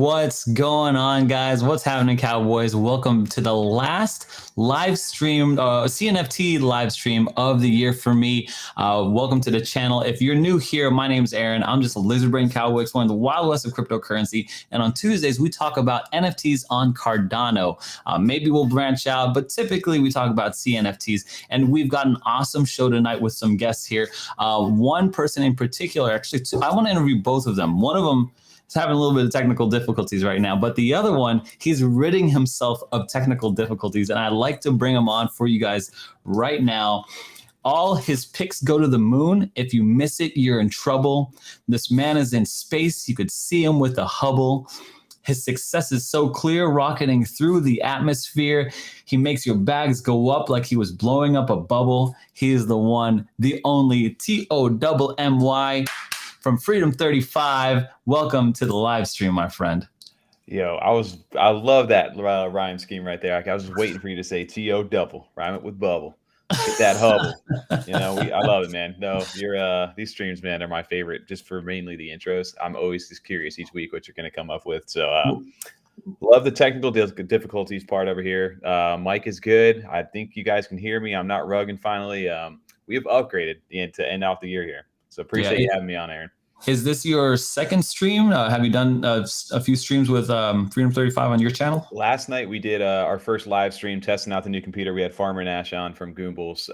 What's going on, guys? What's happening, Cowboys? Welcome to the last live stream, CNFT live stream of the year for me. Welcome to the channel. If you're new here, my name's Aaron. I'm just a lizard brain cowboy exploring the wild west of cryptocurrency. And on Tuesdays, we talk about NFTs on Cardano. Maybe we'll branch out, but typically we talk about CNFTs. And we've got an awesome show tonight with some guests here. One person in particular, actually, I want to interview both of them. One of them is having a little bit of technical difficulties right now, but the other one, he's ridding himself of technical difficulties, and I'd like to bring him on for you guys right now. All his picks go to the moon. If you miss it, you're in trouble. This man is in space. You could see him with the Hubble. His success is so clear, rocketing through the atmosphere. He makes your bags go up like he was blowing up a bubble. He is the one, the only TOMMY from Freedom 35. Welcome to the live stream, my friend. Yo, I love that rhyme scheme right there. I was just waiting for you to say T-O double, rhyme it with bubble. Get that Hubble. I love it, man. No, these streams, man, are my favorite just for mainly the intros. I'm always just curious each week what you're going to come up with. So love the technical difficulties part over here. Mic is good. I think you guys can hear me. I'm not rugging finally. We have upgraded to end off the year here. So appreciate you having me on, Aaron. Is this your second stream? Have you done a few streams with Freedom 35 on your channel? Last night we did our first live stream testing out the new computer. We had Farmer Nash on from Goombles.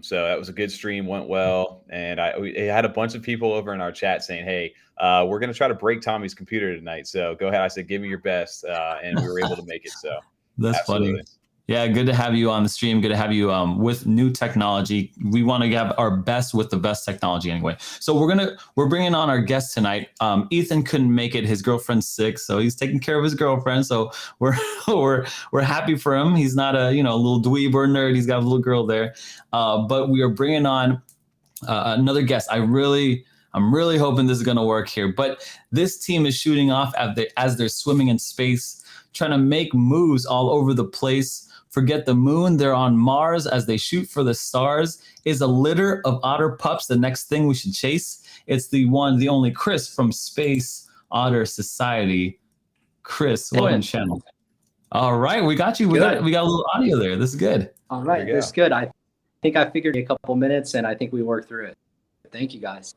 So that was a good stream, went well. And we had a bunch of people over in our chat saying, hey, we're going to try to break Tommy's computer tonight. So go ahead. I said, give me your best. And we were able to make it. So that's absolutely funny. Yeah, good to have you on the stream. Good to have you with new technology. We want to have our best with the best technology anyway. So we're bringing on our guest tonight. Ethan couldn't make it. His girlfriend's sick, so he's taking care of his girlfriend. So we're happy for him. He's not a little dweeb or nerd. He's got a little girl there. But we are bringing on another guest. I'm really hoping this is going to work here. But this team is shooting off as they're swimming in space, trying to make moves all over the place. Forget the moon, they're on Mars as they shoot for the stars. Is a litter of otter pups the next thing we should chase? It's the one, the only Chris from Space Otter Society. Chris, welcome to the channel. All right, we got you. We got a little audio there. This is good. All right, this is good. I think I figured a couple minutes, and I think we worked through it. Thank you, guys.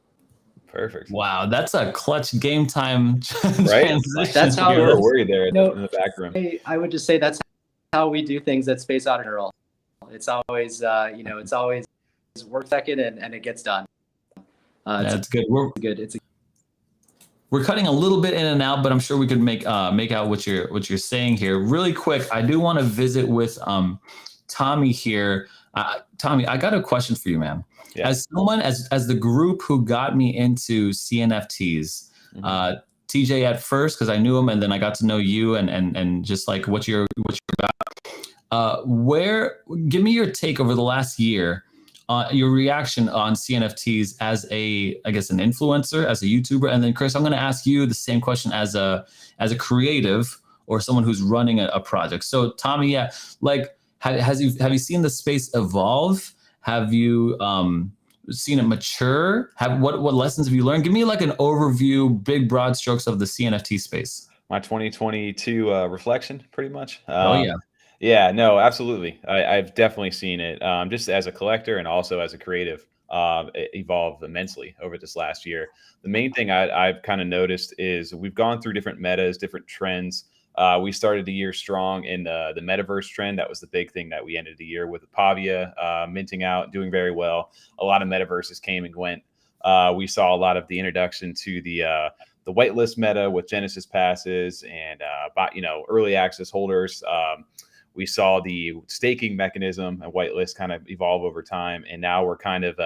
Perfect. Wow, that's a clutch game time right? transition. That's how you were worried there in the back room. I would just say that's how we do things at Space Otter. It's always, it's always work second and it gets done. That's good. We're cutting a little bit in and out, but I'm sure we could make out what you're saying here. Really quick, I do want to visit with Tommy here. Tommy, I got a question for you, man. Yeah. As someone as the group who got me into CNFTs, TJ at first because I knew him, and then I got to know you and just like what you're about. Give me your take over the last year, your reaction on CNFTs as an influencer, as a YouTuber, and then Chris, I'm going to ask you the same question as a creative or someone who's running a project. So Tommy, have you seen the space evolve? Have you seen it mature? What lessons have you learned? Give me like an overview, big broad strokes of the CNFT space. My 2022 reflection, pretty much. Yeah, no, absolutely. I've definitely seen it just as a collector and also as a creative evolve immensely over this last year. The main thing I've kind of noticed is we've gone through different metas, different trends. We started the year strong in the metaverse trend. That was the big thing that we ended the year with Pavia minting out, doing very well. A lot of metaverses came and went. We saw a lot of the introduction to the whitelist meta with Genesis passes and early access holders. We saw the staking mechanism and whitelist kind of evolve over time, and now we're kind of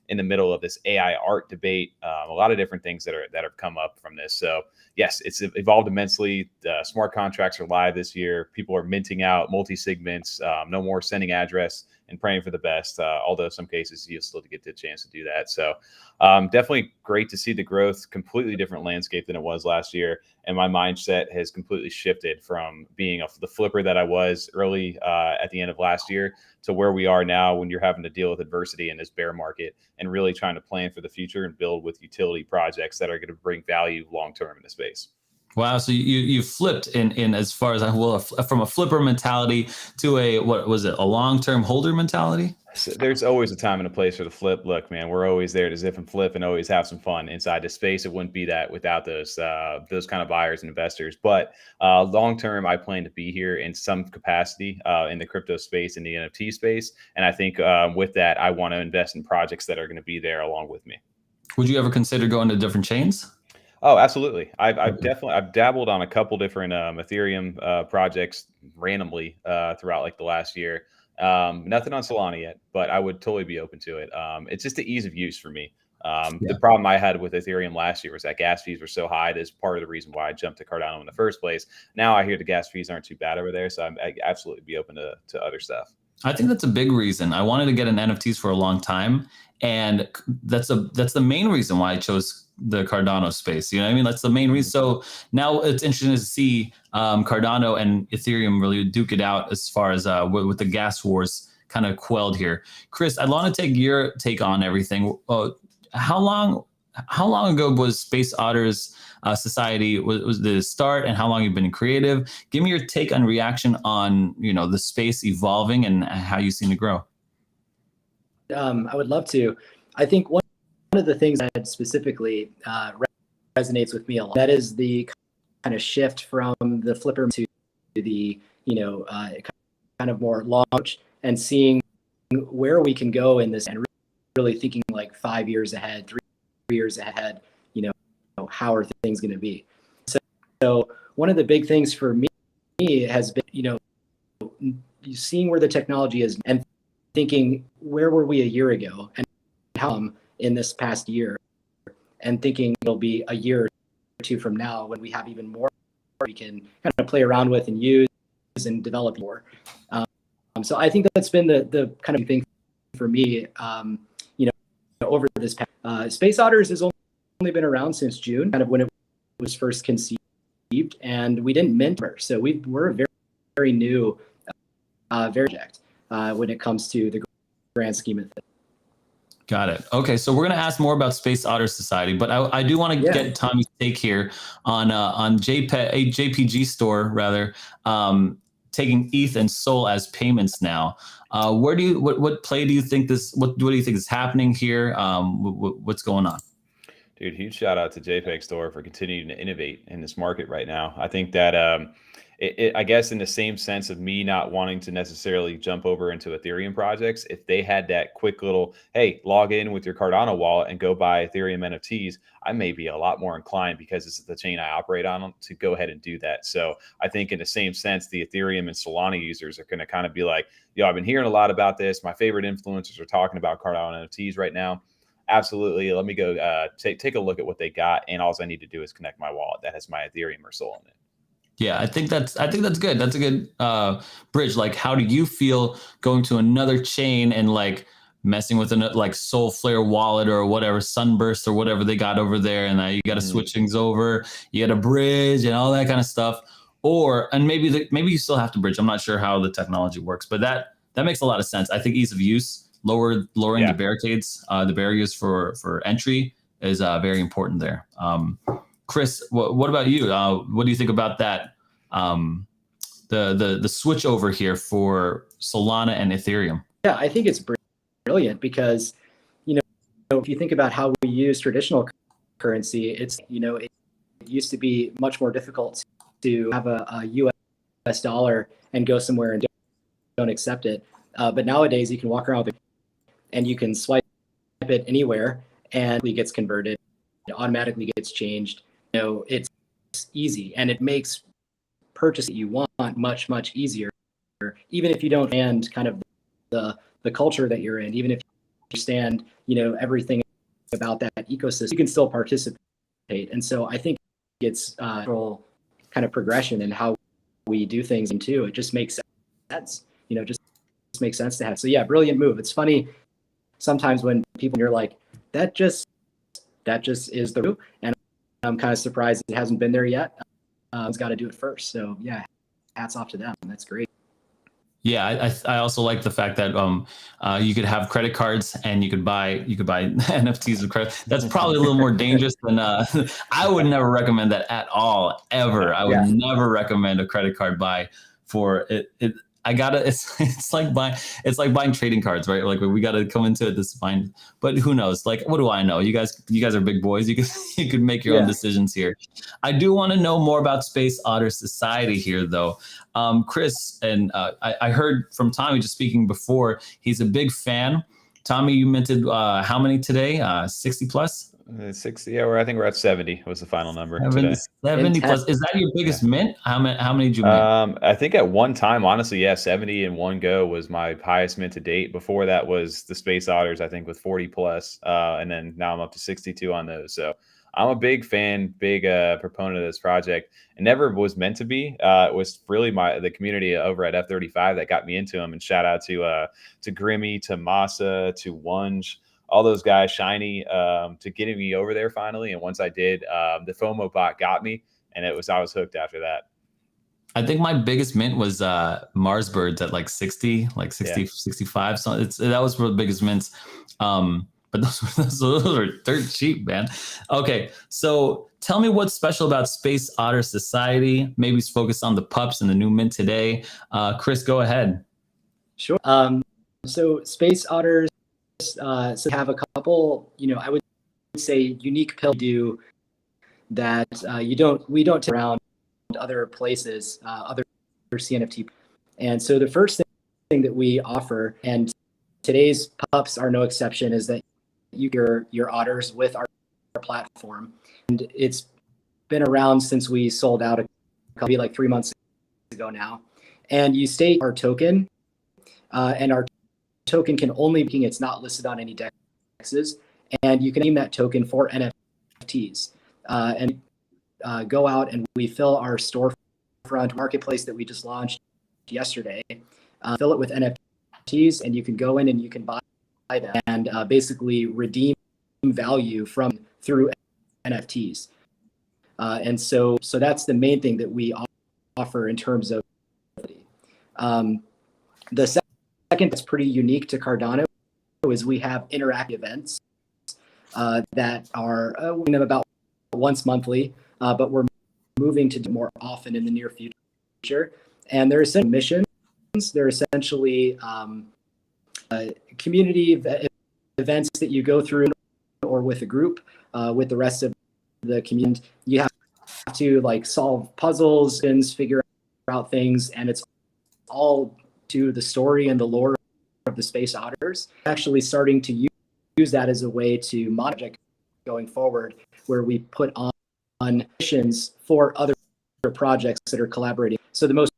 in the middle of this AI art debate. A lot of different things that have come up from this. So yes, it's evolved immensely. Smart contracts are live this year. People are minting out multi-segments, no more sending address and praying for the best. Although some cases you still get the chance to do that. So definitely great to see the growth, completely different landscape than it was last year. And my mindset has completely shifted from being the flipper that I was early at the end of last year to where we are now when you're having to deal with adversity in this bear market and really trying to plan for the future and build with utility projects that are going to bring value long-term in the space. Wow. So you flipped in as far as I will, from a flipper mentality to a, what was it, a long-term holder mentality? So there's always a time and a place for the flip. Look, man, we're always there to zip and flip and always have some fun inside the space. It wouldn't be that without those kind of buyers and investors. But long term, I plan to be here in some capacity in the crypto space, in the NFT space, and I think with that, I want to invest in projects that are going to be there along with me. Would you ever consider going to different chains? Oh, absolutely. I've Okay. definitely I've dabbled on a couple different Ethereum projects randomly throughout like the last year. Nothing on Solana yet, but I would totally be open to it. It's just the ease of use for me. The Yeah. problem I had with Ethereum last year was that gas fees were so high. That's part of the reason why I jumped to Cardano in the first place. Now I hear the gas fees aren't too bad over there, so I absolutely be open to other stuff. I think that's a big reason. I wanted to get in NFTs for a long time, and that's the main reason why I chose the Cardano space. You know what I mean? That's the main reason. So now it's interesting to see Cardano and Ethereum really duke it out as far as with the gas wars kind of quelled here. Chris, I'd want to take your take on everything. How long how long ago was Space Otters Society was the start, and how long you've been creative? Give me your take on reaction on the space evolving and how you've seen it grow. I would love to. I think one of the things that specifically resonates with me a lot, that is the kind of shift from the flipper to the kind of more long approach, and seeing where we can go in this, and really thinking like 5 years ahead, 3 years ahead. How are things going to be? So one of the big things for me has been seeing where the technology is and thinking, where were we a year ago, and how in this past year, and thinking it'll be a year or two from now when we have even more we can kind of play around with and use and develop more. So I think that's been the kind of thing for me. Over this past, Space Otters has only been around since June, kind of when it was first conceived, and we didn't mint her. So we're a very, very new project when it comes to the grand scheme of things. Got it. Okay, so we're going to ask more about Space Otter Society, but I do want to get Tommy's take here on jpegstore rather, taking ETH and Sol as payments now. What play do you think this? What do you think is happening here? What's going on? Dude, huge shout out to jpegstore for continuing to innovate in this market right now. I think that I guess in the same sense of me not wanting to necessarily jump over into Ethereum projects, if they had that quick little, hey, log in with your Cardano wallet and go buy Ethereum NFTs, I may be a lot more inclined, because this is the chain I operate on, to go ahead and do that. So I think in the same sense, the Ethereum and Solana users are going to kind of be like, yo, I've been hearing a lot about this. My favorite influencers are talking about Cardano NFTs right now. Absolutely. Let me go take a look at what they got. And all I need to do is connect my wallet that has my Ethereum or Sol in it. Yeah, I think that's good. That's a good bridge. Like, how do you feel going to another chain and like messing with like Soulflare wallet or whatever, Sunburst or whatever they got over there, and you got to switch things over. You got to bridge and all that kind of stuff. And maybe you still have to bridge. I'm not sure how the technology works, but that makes a lot of sense. I think ease of use, lowering the barricades, the barriers for entry is very important there. Chris, what about you? What do you think about that? The switch over here for Solana and Ethereum. Yeah, I think it's brilliant, because if you think about how we use traditional currency, it used to be much more difficult to have a US dollar and go somewhere and don't accept it. But nowadays you can walk around with it and you can swipe it anywhere and it gets converted. It automatically gets changed. It's easy, and it makes purchase that you want much, much easier, even if you don't understand kind of the culture that you're in. Even if you understand everything about that ecosystem, you can still participate. And so I think it's kind of progression in how we do things, and too, it just makes sense. Just makes sense to have. So yeah, brilliant move. It's funny sometimes when you're like, that just is the route, and I'm kind of surprised it hasn't been there yet. It's got to do it first. So yeah, hats off to them. That's great. Yeah, I also like the fact that you could have credit cards and you could buy NFTs with credit. That's probably a little more dangerous than I would never recommend that at all, ever. No. I would Yeah. never recommend a credit card buy for it. I gotta. It's like buying trading cards, right? Like we gotta come into it this fine. But who knows? Like, what do I know? You guys are big boys. You could you could make your own Yeah. decisions here. I do want to know more about Space Otter Society here, though. Chris, and I heard from Tommy just speaking before, he's a big fan. Tommy, you minted how many today? 60 plus? 60, yeah, I think we're at 70 was the final number 70, today. 70 Intense. plus. Is that your Yeah. biggest mint? How many did you mint? I think at one time, honestly, yeah, 70 in one go was my highest mint to date. Before that was the Space Otters, I think, with 40 plus. And then now I'm up to 62 on those. So I'm a big fan, big proponent of this project. It never was meant to be. It was really the community over at F35 that got me into them. And shout out to Grimmy, to Masa, to Wunge, all those guys, Shiny, to getting me over there finally. And once I did, the Fomo bot got me, and I was hooked after that. I think my biggest mint was Mars Birds at like 60, like 60, Yeah. 65. So that was one of the biggest mints. But those were dirt cheap, man. Okay, so tell me what's special about Space Otter Society. Maybe it's focused on the pups and the new mint today. Chris, go ahead. Sure. So Space Otters so have a couple, I would say unique pill do that we don't take around other places, other CNFT. And so the first thing that we offer, and today's pups are no exception, is that you get your otters with our platform. And it's been around since we sold out maybe like 3 months ago now. And you stake our token, and our token can only be, it's not listed on any dexes, and you can name that token for NFTs. And go out and we fill our storefront marketplace that we just launched yesterday, fill it with NFTs, and you can go in and you can buy them and basically redeem value through NFTs. And so that's the main thing that we offer in terms of the second that's pretty unique to Cardano is we have interactive events that are about once monthly, but we're moving to do more often in the near future. And they're essentially missions. They're essentially community events that you go through or with a group with the rest of the community. You have to like solve puzzles and figure out things, and it's all to the story and the lore of the Space Otters. Actually starting to use that as a way to monitor going forward, where we put on missions for other projects that are collaborating. So the most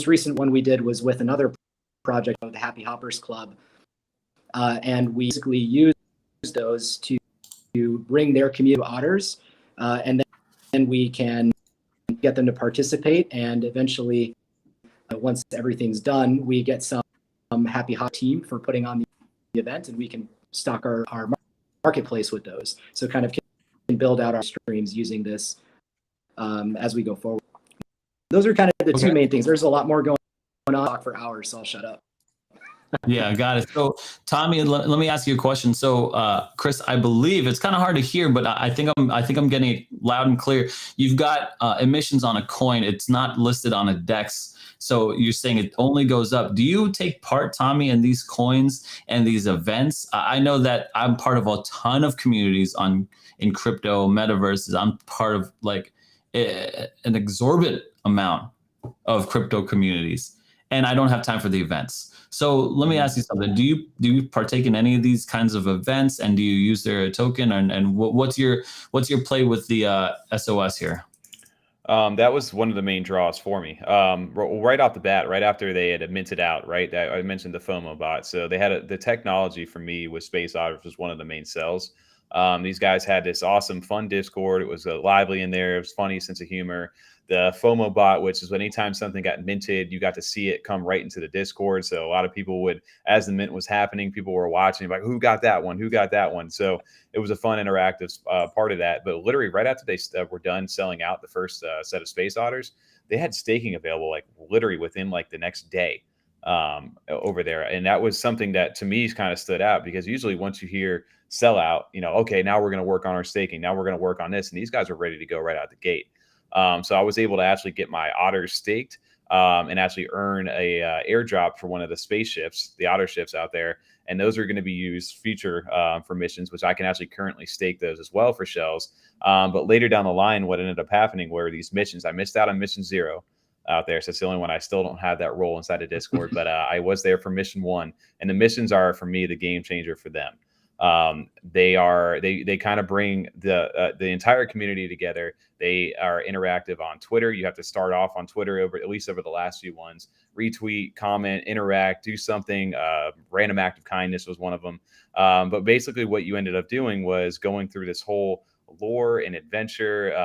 recent one we did was with another project, the Happy Hoppers Club, and we basically used those to bring their community otters, and then we can get them to participate, and eventually, once everything's done, we get some Happy Hop team for putting on the event, and we can stock our marketplace with those. So kind of can build out our streams using this as we go forward. Those are kind of the two main things. There's a lot more going on. Talk for hours, so I'll shut up. Yeah, got it. So, Tommy, let me ask you a question. So, Chris, I believe it's kind of hard to hear, but I think I'm getting it loud and clear. You've got emissions on a coin. It's not listed on a DEX. So you're saying it only goes up. Do you take part, Tommy, in these coins and these events? I know that I'm part of a ton of communities in crypto metaverses. I'm part of like an exorbitant amount of crypto communities, and I don't have time for the events. So let me ask you something. Do you partake in any of these kinds of events, and do you use their token? And what's your play with the SOS here? That was one of the main draws for me. Right off the bat, right after they had minted out, right? I mentioned the Fomo bot. So they had the technology for me with Space Otters was one of the main sells. These guys had this awesome, fun Discord. It was lively in there. It was funny, sense of humor. The Fomo bot, which is when anytime something got minted, you got to see it come right into the Discord. So a lot of people would, as the mint was happening, people were watching, like, who got that one? Who got that one? So it was a fun, interactive part of that. But literally right after they were done selling out the first set of Space Otters, they had staking available, like literally within like the next day. over there. And that was something that to me kind of stood out, because usually once you hear sellout, okay, now we're going to work on our staking. Now we're going to work on this. And these guys are ready to go right out the gate. So I was able to actually get my Otters staked and actually earn a airdrop for one of the spaceships, the Otter ships out there. And those are going to be used future for missions, which I can actually currently stake those as well for shells. But later down the line, what ended up happening were these missions. I missed out on mission 0 out there. So it's the only one I still don't have that role inside of Discord, but I was there for mission 1, and the missions are for me the game changer for them. They kind of bring the entire community together. They are interactive on Twitter. You have to start off on Twitter at least over the last few ones. Retweet, comment, interact, do something. Random act of kindness was one of them. But basically what you ended up doing was going through this whole lore and adventure,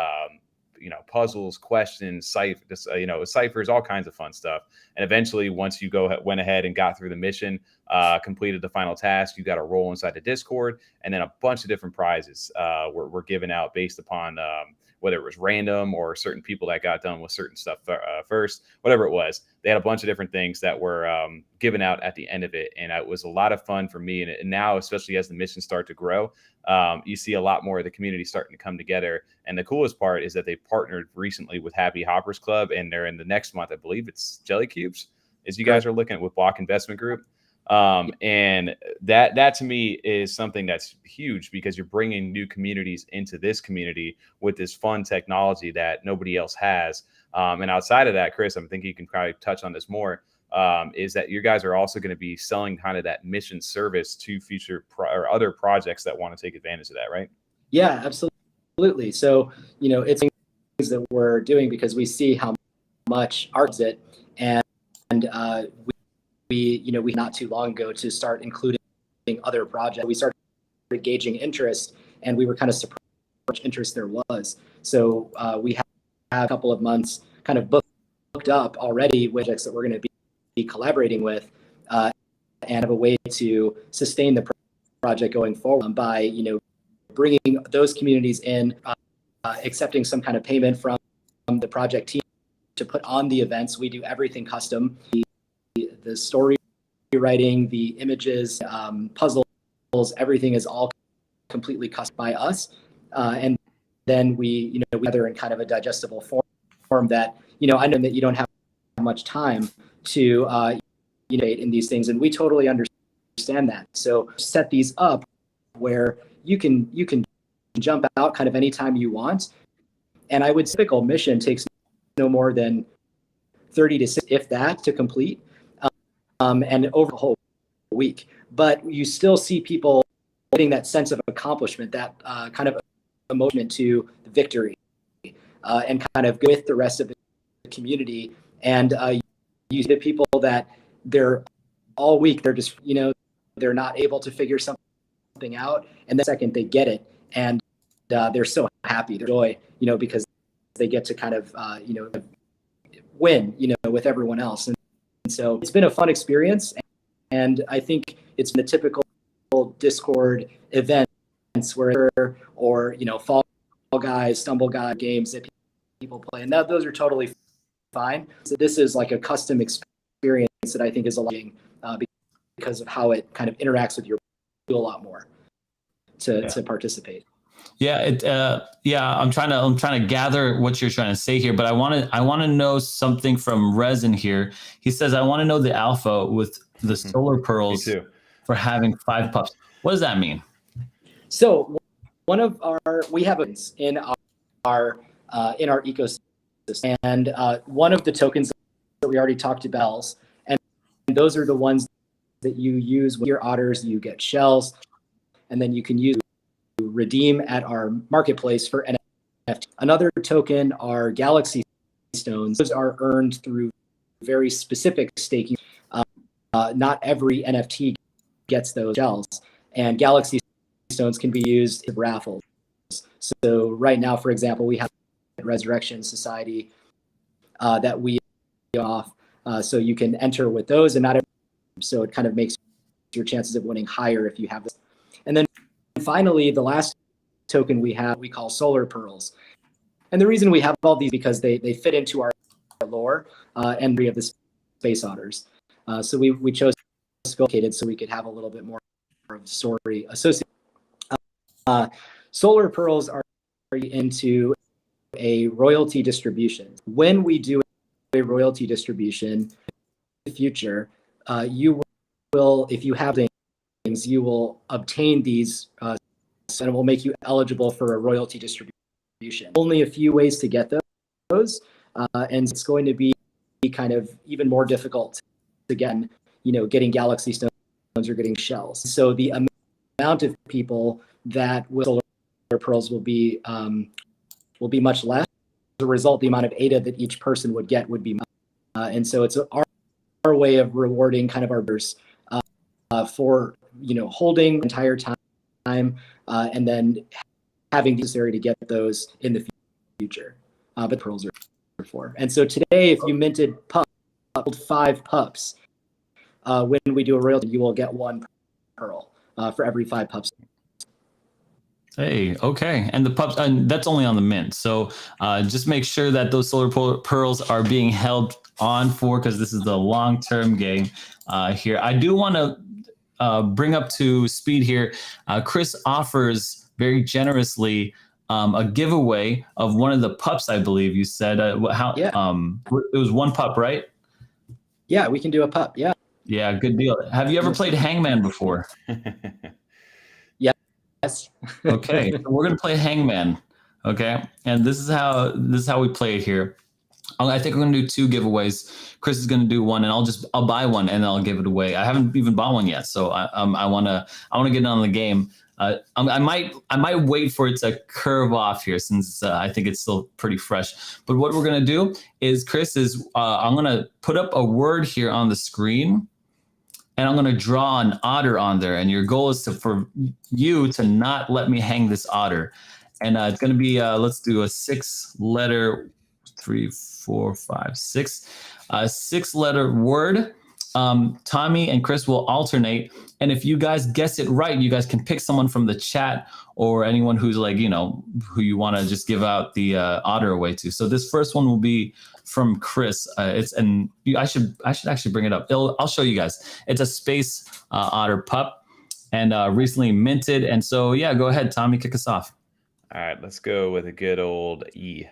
puzzles, questions, ciphers, all kinds of fun stuff. And eventually, once you went ahead and got through the mission, completed the final task, you got a role inside the Discord, and then a bunch of different prizes were given out based upon whether it was random or certain people that got done with certain stuff first, whatever it was. They had a bunch of different things that were given out at the end of it. And it was a lot of fun for me. And now, especially as the missions start to grow, you see a lot more of the community starting to come together. And the coolest part is that they partnered recently with Happy Hoppers Club, and they're in the next month, I believe it's Jelly Cubes, as you guys are looking at with Block Investment Group. And that to me is something that's huge, because you're bringing new communities into this community with this fun technology that nobody else has. And outside of that, Chris, I'm thinking you can probably touch on this more, is that you guys are also going to be selling kind of that mission service to future or other projects that want to take advantage of that, right? Yeah, absolutely. So, it's things that we're doing because we see how much art it, and we not too long ago to start including other projects. We started gauging interest, and we were kind of surprised how much interest there was. So we have a couple of months kind of booked up already with projects that we're going to be collaborating with, and have a way to sustain the project going forward by bringing those communities in, accepting some kind of payment from the project team to put on the events. We do everything custom. The story writing, the images, puzzles, everything is all completely custom by us. And then we, whether in kind of a digestible form that, I know that you don't have much time to in these things, and we totally understand that. So set these up where you can jump out kind of anytime you want. And I would say typical mission takes no more than 30 to 60, if that, to complete. And over the whole week, but you still see people getting that sense of accomplishment, that kind of emotion to the victory, and kind of with the rest of the community. And you see the people that they're all week, they're just, they're not able to figure something out. And the second they get it, and they're so happy, they're joy, because they get to kind of, win, with everyone else. And so it's been a fun experience, and I think it's been the typical Discord events where, or Fall Guys, Stumble Guy games that people play, and those are totally fine. So this is like a custom experience that I think is a lot, because of how it kind of interacts with your a lot more to participate. Yeah, I'm trying to gather what you're trying to say here, but I want to know something from Resin here. He says, I want to know the alpha with the solar pearls for having 5 pups. What does that mean? So we have in our ecosystem, and one of the tokens that we already talked about, and those are the ones that you use with your Otters. You get shells, and then you can use redeem at our marketplace for NFT. Another token are Galaxy Stones. Those are earned through very specific staking. Not every NFT gets those shells, and Galaxy Stones can be used in raffles. So right now, for example, we have Resurrection Society that we off, so you can enter with those, and not every, so it kind of makes your chances of winning higher if you have this. And then finally, the last token we have, we call Solar Pearls. And the reason we have all these because they fit into our lore and we have the Space Otters. So we chose sculpted so we could have a little bit more of story associated. Solar pearls are into a royalty distribution. When we do a royalty distribution in the future, you will, if you have things, you will obtain these, and it will make you eligible for a royalty distribution. Only a few ways to get those, and it's going to be kind of even more difficult to get, getting galaxy stones or getting shells. So the amount of people that will solar pearls will be much less. As a result, the amount of ADA that each person would get would be much. And so it's our way of rewarding kind of our members for holding the entire time and then having necessary to get those in the future. But pearls are for. And so today, if you minted 5 pups, when we do a royalty, you will get 1 pearl for every 5 pups. Hey, okay. And the pups, and that's only on the mint. So just make sure that those solar pearls are being held on for, because this is the long-term game here. I do want to bring up to speed here. Chris offers very generously a giveaway of one of the pups, I believe you said. It was 1 pup, right? Yeah, we can do a pup. Yeah. Yeah, good deal. Have you ever played Hangman before? Yes. Okay, so we're gonna play Hangman. Okay, and this is how we play it here. I think we're gonna do 2 giveaways. Chris is gonna do one, and I'll buy one and I'll give it away. I haven't even bought one yet, so I wanna get on the game. I might wait for it to curve off here, since I think it's still pretty fresh. But what we're gonna do is, Chris is I'm gonna put up a word here on the screen, and I'm going to draw an otter on there. And your goal is for you to not let me hang this otter. And it's going to be, let's do a 6-letter, 3, 4, 5, 6, 6-letter word. Tommy and Chris will alternate. And if you guys guess it right, you guys can pick someone from the chat or anyone who's like, who you want to just give out the otter away to. So this first one will be from Chris. I should actually bring it up. I'll show you guys. It's a space otter pup, and recently minted. And so yeah, go ahead, Tommy, kick us off. All right, let's go with a good old E.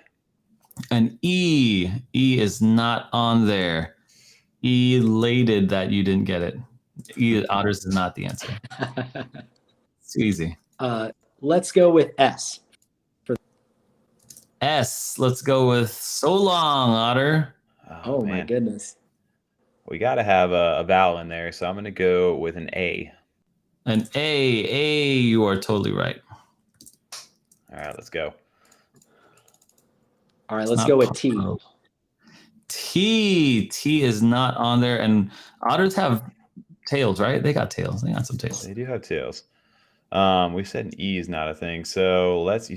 An E. E is not on there. Elated that you didn't get it. E, otters is not the answer. It's easy. Let's go with S. S. Let's go with so long, Otter. Oh my goodness. We got to have a vowel in there, so I'm going to go with an A. An A. A, you are totally right. All right, let's go. All right, let's go with T. T. T is not on there. And otters have tails, right? They got tails. They got some tails. They do have tails. We said an E is not a thing. So let's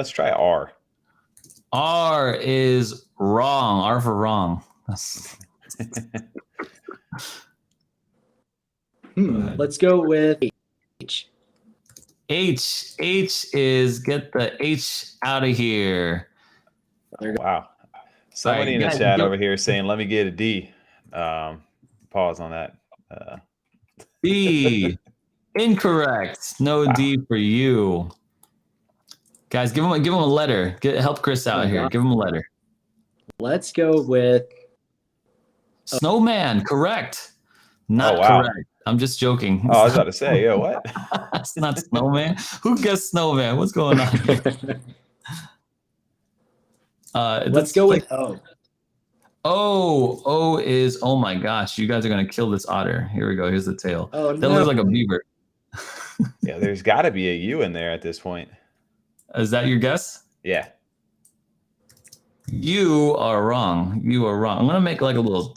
try R. R is wrong. R for wrong. Let's go with H. H. H is get the H out of here. Wow. Somebody in the chat over here saying, let me get a D. Pause on that. D. Incorrect. No D for you. Guys, give him a letter. Help Chris out here. Give him a letter. Let's go with Snowman. Correct. Not correct. I'm just joking. Oh, I was about to say, yo, what? It's not Snowman. Who guessed Snowman? What's going on? Let's go with O. O is, oh my gosh, you guys are going to kill this otter. Here we go. Here's the tail. Oh, that looks like a beaver. Yeah, there's got to be a U in there at this point. Is that your guess? Yeah. You are wrong. You are wrong. I'm going to make like a little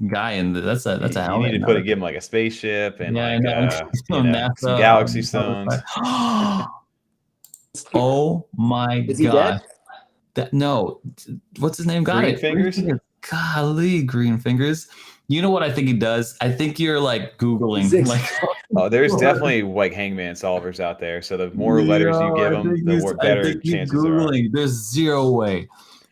guy in the, that's a helmet. You need to give him like a spaceship and some galaxy stones. Oh my god. No, what's his name? Got Green it. Fingers? Golly, Green Fingers. You know what I think he does? I think you're like Googling. Like, there's definitely like Hangman solvers out there. So the more letters you give them, the better chances there are. There's zero way.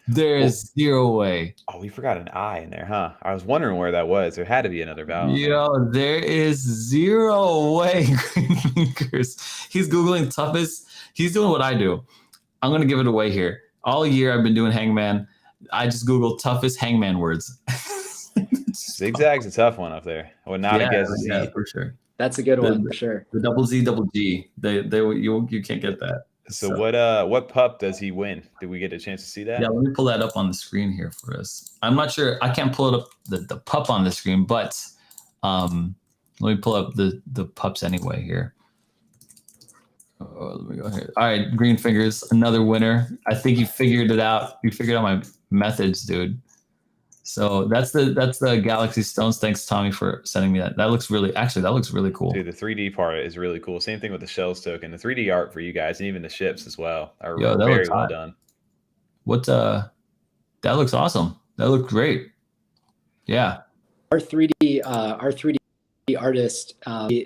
There is zero way. Oh, we forgot an I in there, huh? I was wondering where that was. There had to be another vowel in there. Yo, there is zero way. Green Fingers. He's Googling toughest. He's doing what I do. I'm going to give it away here. All year I've been doing Hangman. I just Googled toughest Hangman words. Zigzag's a tough one up there. Well, not a guess. Yeah, for sure. That's a good one for sure. The double Z, double G. You can't get that. So what pup does he win? Did we get a chance to see that? Yeah, let me pull that up on the screen here for us. I'm not sure. I can't pull it up the pup on the screen, but let me pull up the pups anyway here. Oh, let me go here. All right, Green Fingers, another winner. I think you figured it out. You figured out my methods, dude. So that's the Galaxy Stones. Thanks, Tommy, for sending me that. That looks really cool. Dude, the 3D part is really cool. Same thing with the shells token. The 3D art for you guys, and even the ships as well, are very well done. That looks awesome. That looked great. Yeah. Our 3D artist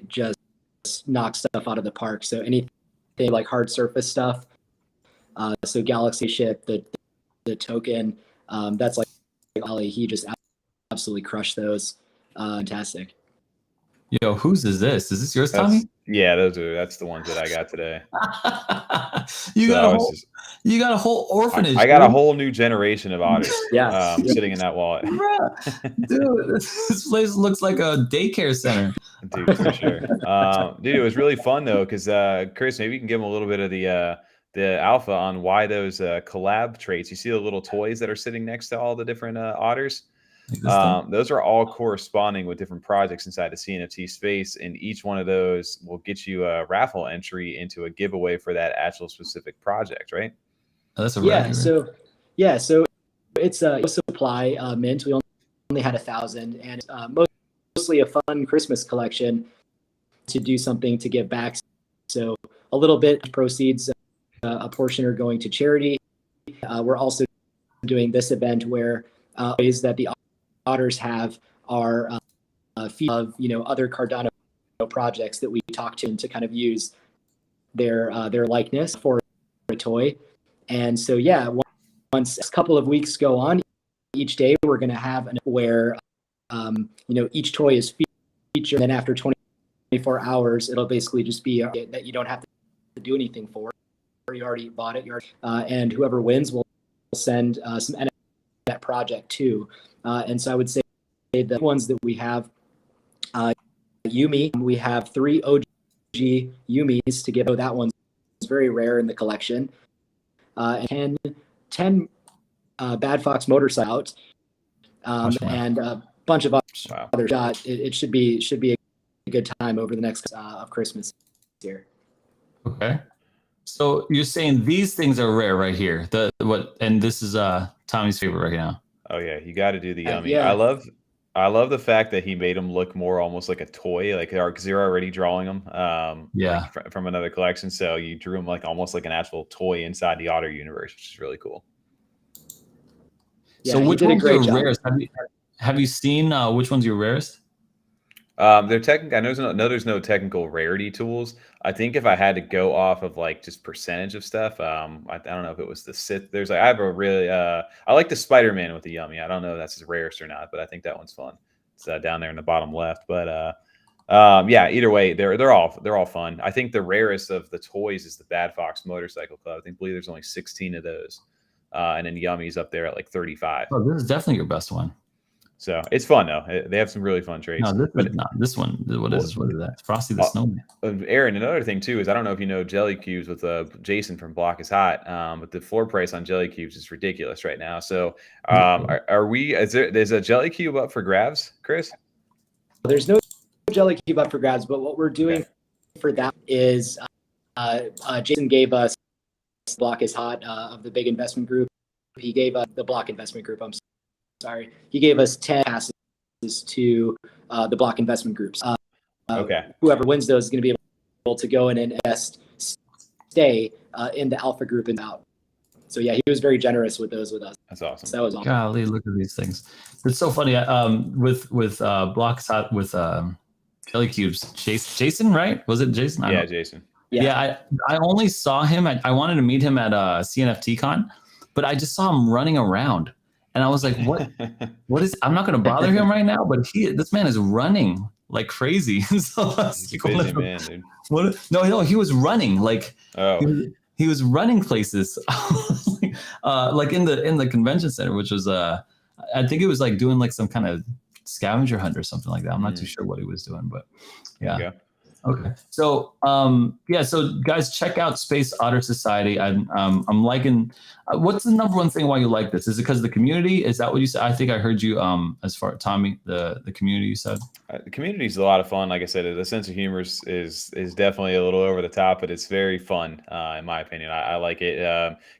just knocks stuff out of the park. So anything like hard surface stuff. So Galaxy ship, the token, that's like Ollie, he just absolutely crushed those. Fantastic. Yo, whose is this? Is this yours, Tommy? Yeah, that's the ones that I got today. You got a whole orphanage. I got a whole new generation of otters. Yeah, sitting in that wallet. Dude, this place looks like a daycare center. Dude, for sure. Dude, it was really fun though, because Chris, maybe you can give him a little bit of the alpha on why those collab traits. You see the little toys that are sitting next to all the different otters. Those are all corresponding with different projects inside the CNFT space, and each one of those will get you a raffle entry into a giveaway for that actual specific project, right? Oh, that's a so it's a supply mint. We only had 1,000, and mostly a fun Christmas collection to do something to give back. So a little bit proceeds, a portion are going to charity. We're also doing this event where ways that the Otters have are feed of other Cardano projects that we talk to kind of use their likeness for a toy. And so once a couple of weeks go on, each day we're going to have where each toy is featured, and then after 24 hours it'll basically just be that you don't have to do anything for. You already bought it, and whoever wins will send some NFT that project too. And so I would say the ones that we have, Yumi, we have 3 OG Yumis to give. Oh, that one's very rare in the collection. And 10 Bad Fox motorcycles, and a bunch of others. It should be a good time over the next of Christmas here. Okay. So you're saying these things are rare right here. And this is Tommy's favorite right now. Oh yeah, you got to do the yummy. Yeah. I love the fact that he made them look more almost like a toy, because you're already drawing them. From another collection, so you drew them like almost like an actual toy inside the Otter universe, which is really cool. Yeah, so which ones are your rarest? Have you seen which one's your rarest? They're technical. I know there's no technical rarity tools. I think if I had to go off of like just percentage of stuff, I don't know if it was the Sith. I have a really I like the Spider-Man with the yummy. I don't know if that's his rarest or not, but I think that one's fun. It's down there in the bottom left. But yeah, either way, they're all fun. I think the rarest of the toys is the Bad Fox Motorcycle Club. I believe there's only 16 of those, and then Yummy's up there at like 35. Oh, this is definitely your best one. So it's fun though. They have some really fun traits. No, this one. What is that? Frosty the Snowman. Aaron, another thing too is I don't know if you know Jelly Cubes with Jason from Block is Hot, but the floor price on Jelly Cubes is ridiculous right now. So is a Jelly Cube up for grabs, Chris? There's no Jelly Cube up for grabs, but what we're doing for that is Jason gave us Block is Hot of the big investment group. He gave the Block investment group. Sorry, he gave us 10 passes to the Block investment groups. Whoever wins those is going to be able to go in and stay in the alpha group and out. So yeah, he was very generous with those with us. That's awesome. So that was awesome. Golly, look at these things. It's so funny. With Block Hot with Jelly Cubes, Jason, right? Was it Jason? Yeah, Jason. Yeah, I only saw him I wanted to meet him at CNFT Con. but I just saw him running around, and I was like, what is? I'm not going to bother him right now, but this man is running like crazy. So I was He's a like, busy man, dude. No, he was running like Oh, he was running places, like in the convention center, which was I think it was like doing like some kind of scavenger hunt or something like that. I'm not too sure what he was doing, but there yeah. you go. Okay. So yeah, so guys, check out Space Otter Society. I'm liking what's the number one thing why you like this? Is it because of the community? Is that what you said? I think I heard you as far Tommy, the community you said. The community is a lot of fun. Like I said, the sense of humor is definitely a little over the top, but it's very fun, in my opinion. I like it.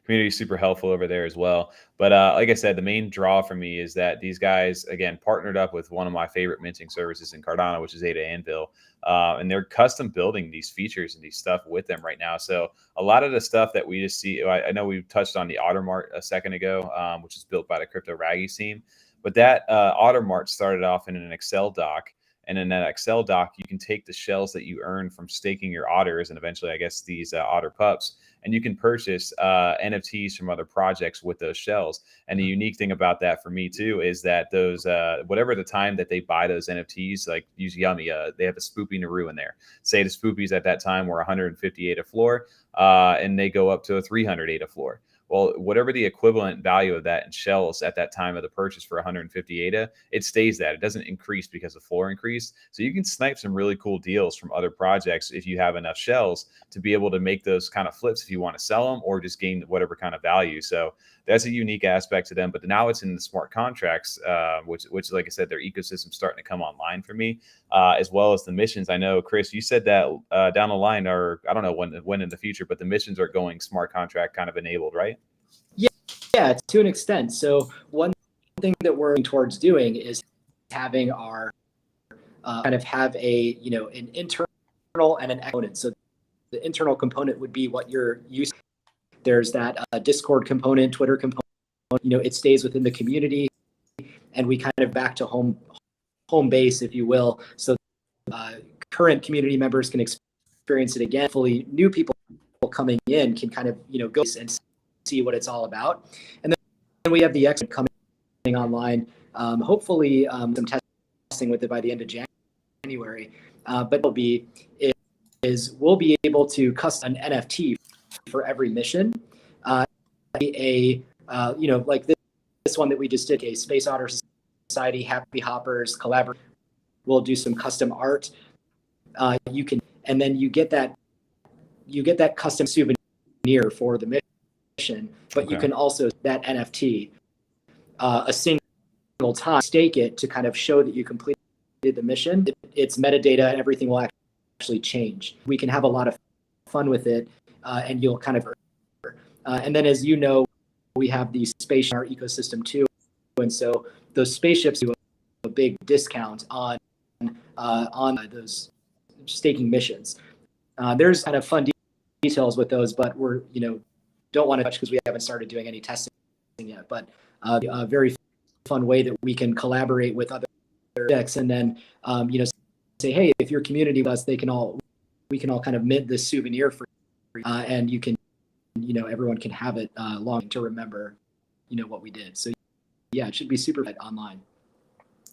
Community is super helpful over there as well. But like I said, the main draw for me is that these guys, again, partnered up with one of my favorite minting services in Cardano, which is Ada Anvil. And they're custom building these features and these stuff with them right now. So a lot of the stuff that we just see, I know we touched on the Otter Mart a second ago, which is built by the Crypto Raggies team. But that Otter Mart started off in an Excel doc. And in that Excel doc, you can take the shells that you earn from staking your otters and eventually, I guess, these otter pups, and you can purchase NFTs from other projects with those shells. And the unique thing about that for me, too, is that those, whatever the time that they buy those NFTs, like use Yummy, they have a Spoopy Naru in there. Say the Spoopies at that time were 158 a floor, and they go up to a 308 a floor. Well, whatever the equivalent value of that in shells at that time of the purchase for 150 ADA, it stays that. It doesn't increase because of floor increase. So you can snipe some really cool deals from other projects if you have enough shells to be able to make those kind of flips if you want to sell them or just gain whatever kind of value. So that's a unique aspect to them. But now it's in the smart contracts, which like I said, their ecosystem's starting to come online for me, as well as the missions. I know, Chris, you said that down the line, or I don't know when in the future, but the missions are going smart contract kind of enabled, right? Yeah, to an extent. So one thing that we're working towards doing is having our kind of have a, an internal and an external. So the internal component would be what you're using. There's that Discord component, Twitter component, it stays within the community, and we kind of back to home base, if you will. So current community members can experience it again. Fully new people coming in can kind of, go and see what it's all about. And then we have the exit coming online. Hopefully some testing with it by the end of January. But it'll be we'll be able to custom an NFT for every mission. Like this one that we just did, a Space Otter Society, Happy Hoppers, collaborate. We'll do some custom art. And then you get that custom souvenir for the mission, but you can also that NFT a single time stake it to kind of show that you completed the mission. It's metadata, everything will actually change. We can have a lot of fun with it, and you'll kind of and then, as you know, we have these spaceships in our ecosystem too, and so those spaceships do a big discount on those staking missions. There's kind of fun details with those, but we're don't want to touch because we haven't started doing any testing yet. But a very fun way that we can collaborate with other decks, and then say, hey, if your community with us, we can all kind of mint this souvenir for you, and you can everyone can have it long to remember what we did. So yeah, it should be super online.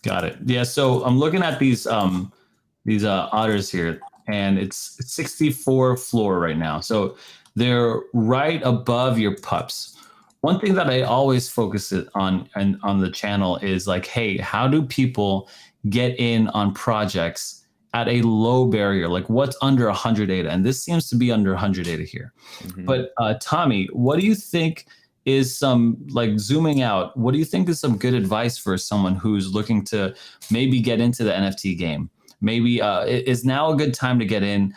Got it. Yeah. So I'm looking at these otters here, and it's 64 floor right now. So they're right above your pups. One thing that I always focus it on the channel is like, hey, how do people get in on projects at a low barrier? Like what's under 100 ADA? And this seems to be under 100 ADA here. Mm-hmm. But Tommy, what do you think is some, like zooming out, what do you think is some good advice for someone who's looking to maybe get into the NFT game? Maybe is now a good time to get in?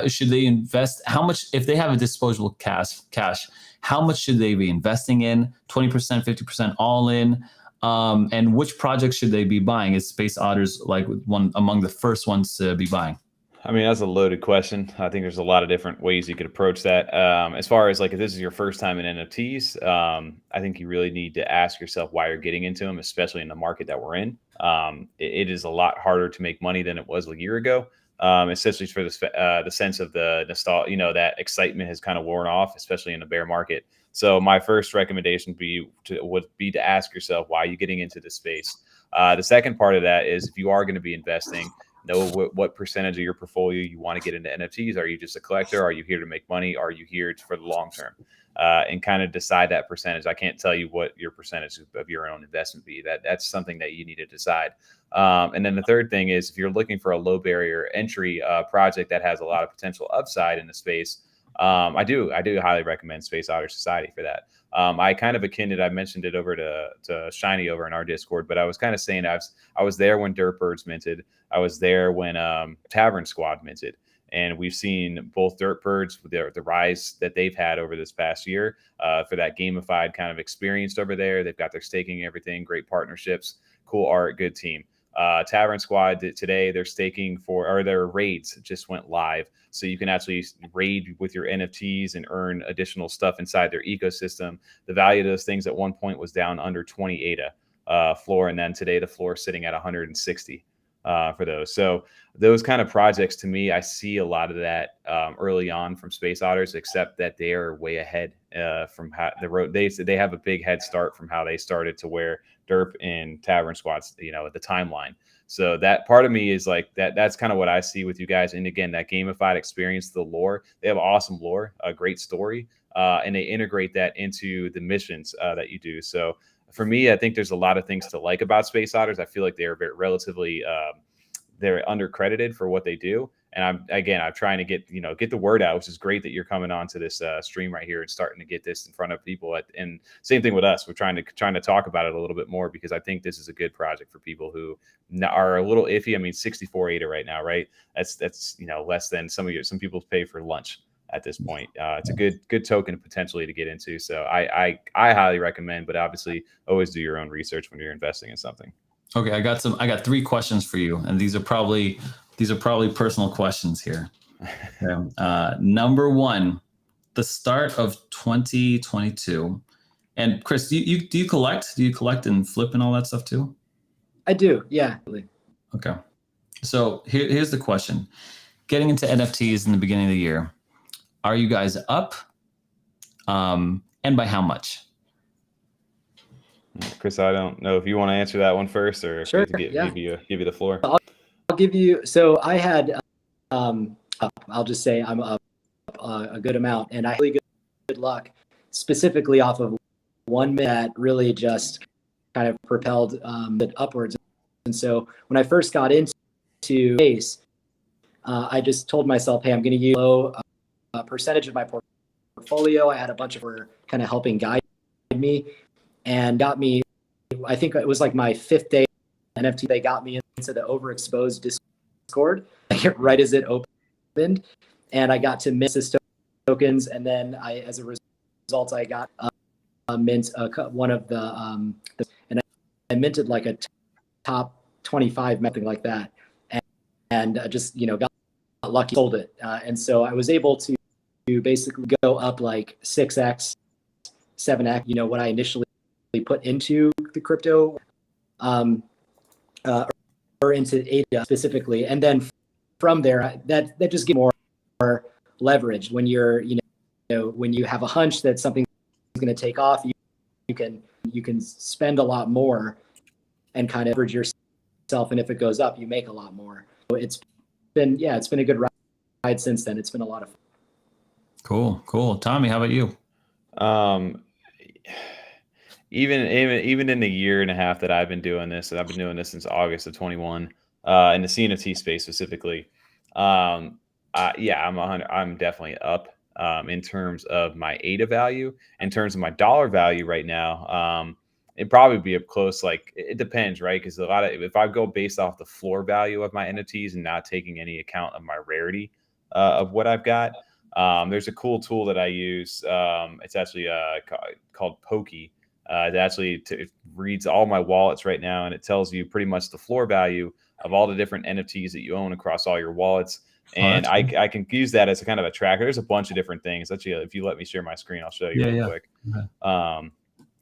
Should they invest? How much, if they have a disposable cash, how much should they be investing in? 20%, 50% all in? And which projects should they be buying? Is Space Otters like one among the first ones to be buying? I mean, that's a loaded question. I think there's a lot of different ways you could approach that. As far as like, if this is your first time in NFTs, I think you really need to ask yourself why you're getting into them, especially in the market that we're in. It is a lot harder to make money than it was a year ago. essentially for the sense of the nostalgia, you know, that excitement has kind of worn off, especially in a bear market. So my first recommendation would be to ask yourself, why are you getting into this space? The second part of that is, if you are going to be investing, know what percentage of your portfolio you want to get into NFTs. Are you just a collector? Are you here to make money? Are you here for the long term? And kind of decide that percentage. I can't tell you what your percentage of your own investment be. That's something that you need to decide. And then the third thing is, if you're looking for a low barrier entry project that has a lot of potential upside in the space, I do highly recommend Space Otter Society for that. I kind of akin it. I mentioned it over to Shiny over in our Discord, but I was kind of saying I was there when Dirtbirds minted. I was there when Tavern Squad minted. And we've seen both Dirtbirds, the rise that they've had over this past year for that gamified kind of experience over there. They've got their staking and everything, great partnerships, cool art, good team. Tavern Squad today, they're staking or their raids just went live. So you can actually raid with your NFTs and earn additional stuff inside their ecosystem. The value of those things at one point was down under 20 ADA floor. And then today the floor is sitting at 160 for those. So those kind of projects, to me, I see a lot of that early on from Space Otters, except that they are way ahead from how they have a big head start from how they started to where Derp and Tavern Squads, you know, at the timeline. So that part of me is like that's kind of what I see with you guys. And again, that gamified experience, the lore, they have awesome lore, a great story, and they integrate that into the missions that you do. So for me, I think there's a lot of things to like about Space Otters. I feel like they're relatively they're undercredited for what they do. And I'm trying to get the word out, which is great that you're coming on to this stream right here and starting to get this in front of people. And same thing with us. We're trying to talk about it a little bit more, because I think this is a good project for people who are a little iffy. I mean, 64 ADA right now, right? That's less than some people pay for lunch at this point. It's a good token potentially to get into. So I highly recommend, but obviously always do your own research when you're investing in something. Okay, I got 3 questions for you, and these are probably personal questions here. Okay. Number 1, the start of 2022, and Chris, do you collect? Do you collect and flip and all that stuff too? I do, yeah. Okay, so here's the question: getting into NFTs in the beginning of the year, are you guys up? And by how much? Chris, I don't know if you want to answer that one first, or sure, give you the floor. I'll give you. So I had, I'll just say I'm up a good amount, and I had really good luck, specifically off of one that really just kind of propelled it upwards. And so when I first got into space, I just told myself, hey, I'm going to use a percentage of my portfolio. I had a bunch of kind of helping guide me, and got me, I think it was like my 5th day NFT, they got me into the overexposed Discord right as it opened, and I got to mint the tokens, and then as a result, I got mint one of the and I minted like a top 25, something like that, and just got lucky, sold it, and so I was able to basically go up like 6x, 7x, what I initially put into the crypto, or into ADA specifically, and then from there, that just gives more leverage when you're, when you have a hunch that something's going to take off, you can spend a lot more and kind of leverage yourself, and if it goes up, you make a lot more. So it's been a good ride since then. It's been a lot of fun. Cool. Tommy, how about you? Even in the year and a half that I've been doing this, and I've been doing this since August of 21, in the CNFT space specifically, I'm definitely up in terms of my ADA value. In terms of my dollar value right now, it'd probably be up close. Like, it depends, right? Because if I go based off the floor value of my NFTs and not taking any account of my rarity of what I've got, there's a cool tool that I use. It's actually called Pokey. It actually reads all my wallets right now, and it tells you pretty much the floor value of all the different NFTs that you own across all your wallets. And I can use that as a kind of a tracker. There's a bunch of different things. Actually, if you let me share my screen, I'll show you real quick.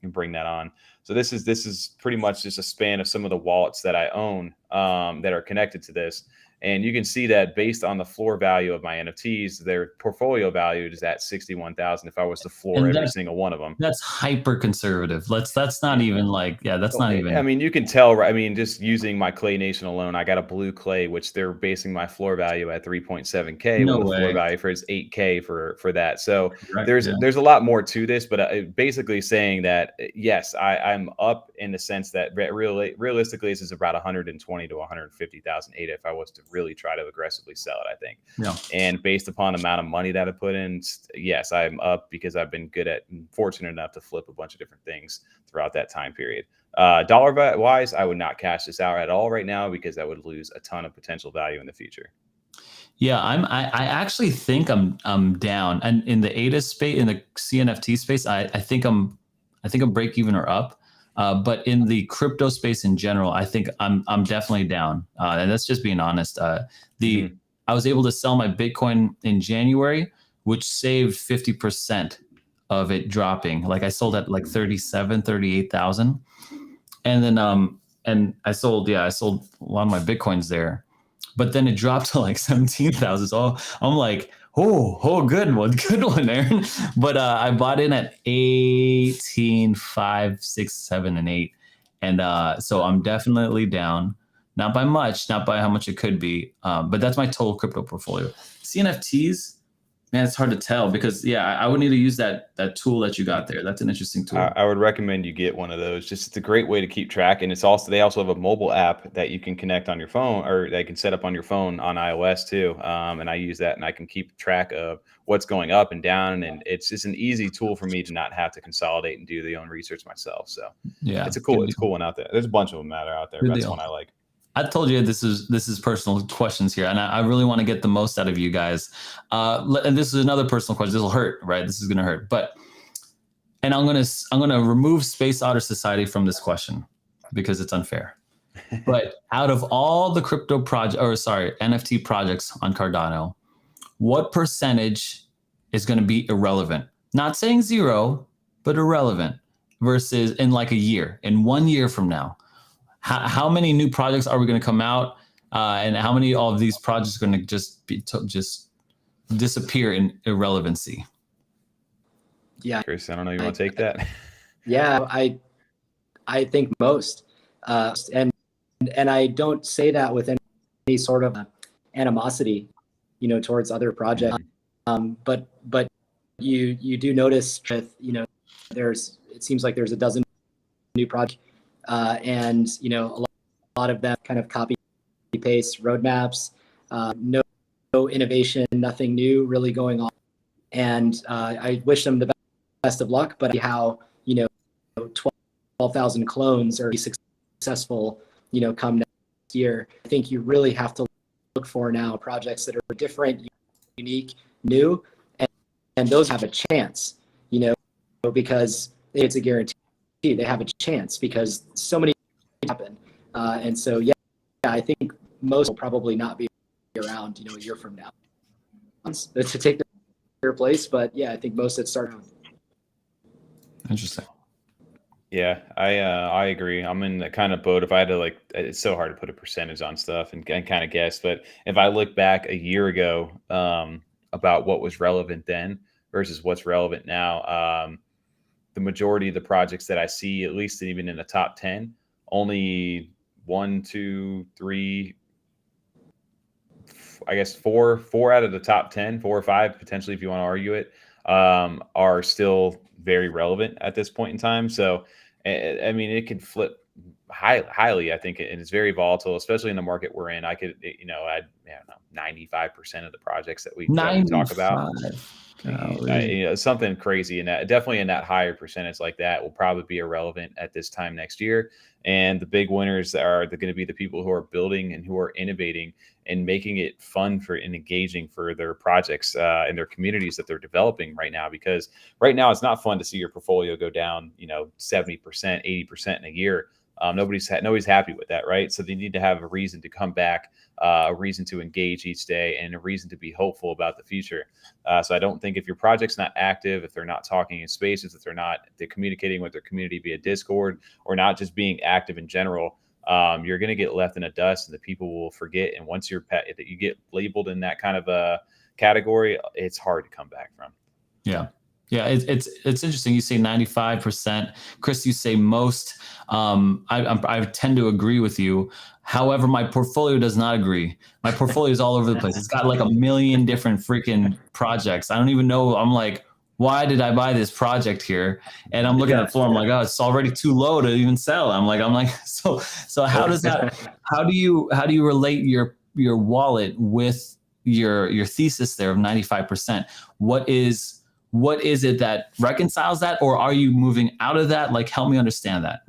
And bring that on. So this is pretty much just a span of some of the wallets that I own that are connected to this. And you can see that based on the floor value of my NFTs, their portfolio value is at 61,000 if I was to floor every single one of them. That's hyper conservative. That's not even like, yeah, that's not even. I mean, you can tell, right? I mean, just using my Clay Nation alone, I got a blue clay, which they're basing my floor value at 3.7K. No when the floor way. value for is 8K for that. So Correct, there's yeah. there's a lot more to this, but basically saying that yes, I'm up in the sense that realistically this is about 120 to 150,000 ADA if I was to really try to aggressively sell it, I think. Yeah. And based upon the amount of money that I put in, yes, I'm up because I've been good at and fortunate enough to flip a bunch of different things throughout that time period. Dollar wise, I would not cash this out at all right now because I would lose a ton of potential value in the future. Yeah, I actually think I'm down, and in the ADA space, in the CNFT space, I think I'm break even or up. But in the crypto space in general, I think I'm definitely down, and that's just being honest. I was able to sell my Bitcoin in January, which saved 50% of it dropping. Like I sold at like 38,000, and then and I sold a lot of my Bitcoins there, but then it dropped to like 17,000. So I'm like, oh, good one, Aaron. But I bought in at 18, 5, 6, 7, and 8. And so I'm definitely down, not by much, not by how much it could be. But that's my total crypto portfolio. CNFTs, man, it's hard to tell because I would need to use that tool that you got there. That's an interesting tool. I would recommend you get one of those. Just it's a great way to keep track, and they also have a mobile app that you can connect on your phone, or they can set up on your phone on iOS too. And I use that, and I can keep track of what's going up and down, and it's just an easy tool for me to not have to consolidate and do the own research myself. So yeah, it's a cool one out there. There's a bunch of them that are out there. That's one I like. I told you this is personal questions here, and I really want to get the most out of you guys. And this is another personal question. This will hurt, right? This is gonna hurt, and I'm gonna remove Space Otter Society from this question because it's unfair. But out of all the NFT projects on Cardano, what percentage is going to be irrelevant? Not saying zero, but irrelevant versus in like a year, in 1 year from now. How many new projects are we going to come out, and how many of these projects are going to just disappear in irrelevancy? Yeah, Chris, I don't know. You want to take that? Yeah, I think most, and I don't say that with any sort of animosity, towards other projects. But you do notice with it seems like there's a dozen new projects. And a lot of them kind of copy paste roadmaps, no innovation, nothing new really going on. And I wish them the best of luck, but how 12,000 clones are successful come next year. I think you really have to look for now projects that are different, unique, new, and those have a chance, because it's a guarantee. They have a chance because so many happen. And so, I think most will probably not be around, a year from now to take their place. But I think most that start. Interesting. Yeah, I agree. I'm in the kind of boat. If I had to it's so hard to put a percentage on stuff and kind of guess. But if I look back a year ago about what was relevant then versus what's relevant now, the majority of the projects that I see, at least even in the top 10, only 1, 2, 3, I guess four out of the top 10, 4 or 5, potentially, if you want to argue it, are still very relevant at this point in time. So, I mean, it could flip highly, I think, and it's very volatile, especially in the market we're in. I could, I don't know, 95% of the projects that we talk about. Something crazy, and definitely in that higher percentage like that will probably be irrelevant at this time next year. And the big winners are going to be the people who are building and who are innovating and making it fun and engaging for their projects and their communities that they're developing right now. Because right now it's not fun to see your portfolio go down, 70%, 80% in a year. Nobody's happy with that, right? So they need to have a reason to come back, a reason to engage each day, and a reason to be hopeful about the future. So I don't think if your project's not active, if they're not talking in spaces, if they're communicating with their community via Discord, or not just being active in general, you're going to get left in the dust, and the people will forget. And once you get labeled in that kind of a category, it's hard to come back from. Yeah. Yeah, it's interesting. You say 95%. Chris, you say most. I tend to agree with you. However, my portfolio does not agree. My portfolio is all over the place. It's got like a million different freaking projects. I don't even know. I'm like, why did I buy this project here? And I'm looking at the floor. I'm like, oh, it's already too low to even sell. I'm like, so how does that? How do you relate your wallet with your thesis there of 95%? What is it that reconciles that, or are you moving out of that? Like, help me understand that.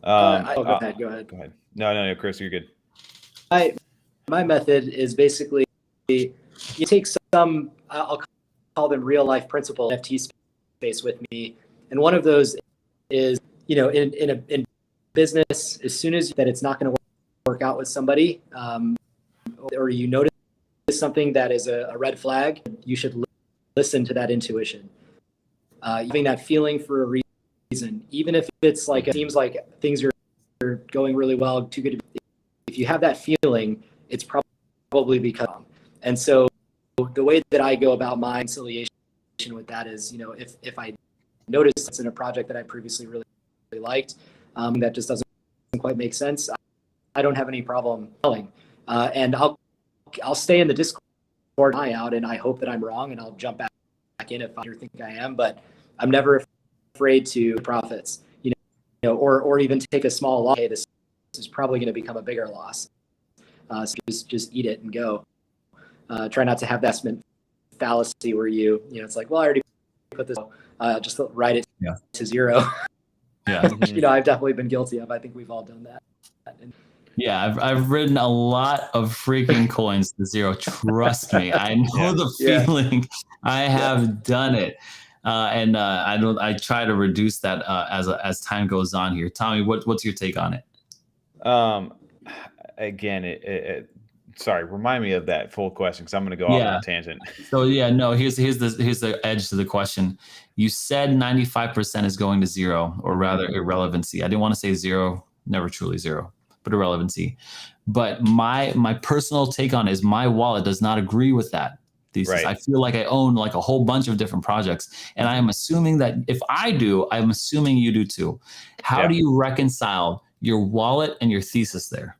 Go ahead. Go ahead. No, Chris, you're good. My method is basically, you take some, I'll call them real life principle NFT space with me. And one of those is, in business, as soon as that it's not going to work out with somebody, or you notice something that is a red flag, you should listen to that intuition. Having that feeling for a reason, even if it's like, it seems like things are going really well, too good. If you have that feeling, it's probably because. And so the way that I go about my reconciliation with that is, if I notice it's in a project that I previously really liked, that just doesn't quite make sense, I don't have any problem telling. And I'll stay in the Discord eye out, and I hope that I'm wrong, and I'll jump back in if I think I am. But I'm never afraid to profits, or even take a small loss. Hey, this is probably going to become a bigger loss. So just eat it and go. Try not to have that investment fallacy where it's like, well, I already put this. Just write it to zero. Yeah. I've definitely been guilty of. I think we've all done that. Yeah, I've ridden a lot of freaking coins to zero. Trust me, I know the feeling. I have done it, and I try to reduce that as time goes on here. Tommy, what's your take on it? Again, sorry, remind me of that full question, because I'm going to go off on a tangent. So here's the edge to the question. You said 95% is going to zero, or rather irrelevancy. I didn't want to say zero, never truly zero, but irrelevancy. But my personal take on it is my wallet does not agree with that thesis. Right. I feel like I own like a whole bunch of different projects, and I am assuming that if I do, I'm assuming you do too. How do you reconcile your wallet and your thesis there?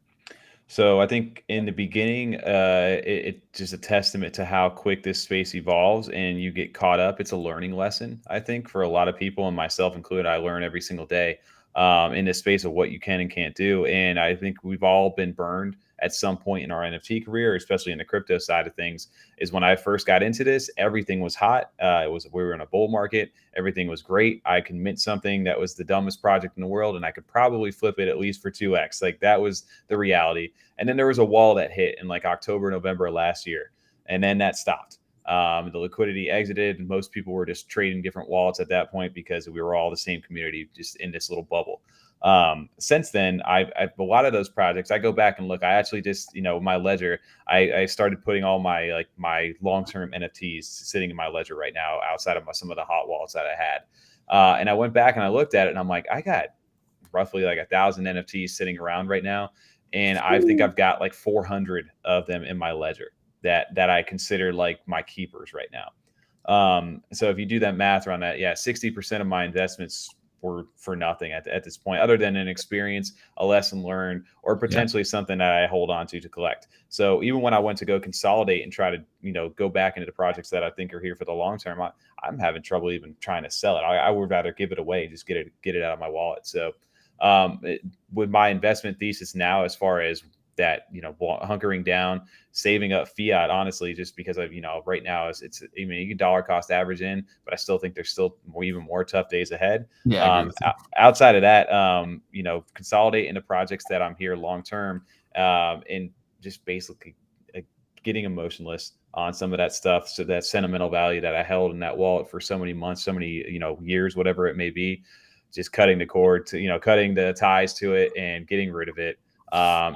So I think in the beginning, it's just a testament to how quick this space evolves, and you get caught up. It's a learning lesson, I think, for a lot of people, and myself included. I learn every single day in this space of what you can and can't do. And I think we've all been burned at some point in our NFT career, especially in the crypto side of things. Is when I first got into this, everything was hot. We were in a bull market. Everything was great. I could mint something that was the dumbest project in the world, and I could probably flip it at least for 2x. Like, that was the reality. And then there was a wall that hit in like October, November of last year, and then that stopped. The liquidity exited, and most people were just trading different wallets at that point because we were all the same community, just in this little bubble. Since then, I've a lot of those projects, I go back and look. I actually just, my ledger, I started putting all my long-term NFTs sitting in my ledger right now, outside of some of the hot wallets that I had. And I went back and I looked at it, and I'm like, I got roughly like 1,000 NFTs sitting around right now. And I think I've got like 400 of them in my ledger that I consider like my keepers right now. So if you do that math around that, 60% of my investments were for nothing at this point, other than an experience, a lesson learned, or potentially something that I hold on to collect. So even when I went to go consolidate and try to, go back into the projects that I think are here for the long term, I'm having trouble even trying to sell it. I would rather give it away, just get it out of my wallet. So with my investment thesis now, as far as that, hunkering down, saving up fiat, honestly, just because of, right now it's you can dollar cost average in, but I still think there's still even more tough days ahead. Outside of that, consolidate into projects that I'm here long term, and just basically getting emotionless on some of that stuff. So that sentimental value that I held in that wallet for so many months, so many, years, whatever it may be, just cutting the cord to, cutting the ties to it and getting rid of it.